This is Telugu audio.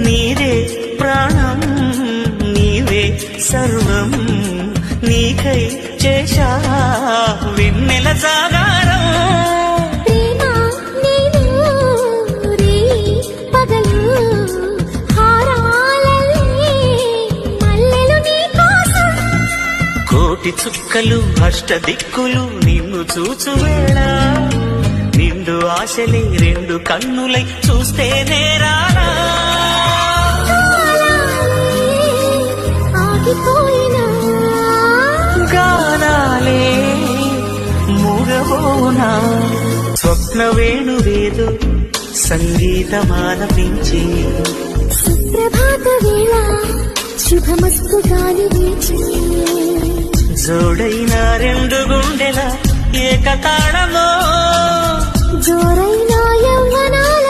నీదే ప్రాణం నీవే సర్వం నీకై చేశా వెన్నెల జాగారం ప్రేమ నేను రే పగలు హారాలల్లే మల్లెలు నీ కోసం కోటి చుక్కలు అష్ట దిక్కులు నిన్ను చూచువేళ నిండు ఆశలే రెండు కన్నులై చూస్తేనే రానా ఆగిపోయినా గానాలే మూగబోనా స్వప్న వేణువేదో సంగీతమాలపించి సుప్రభాత వేళ శుభమస్తు గాలి వీచి జోడైన రెండు గుండెల ఏకతాళమో జోరైన యవ్వనాల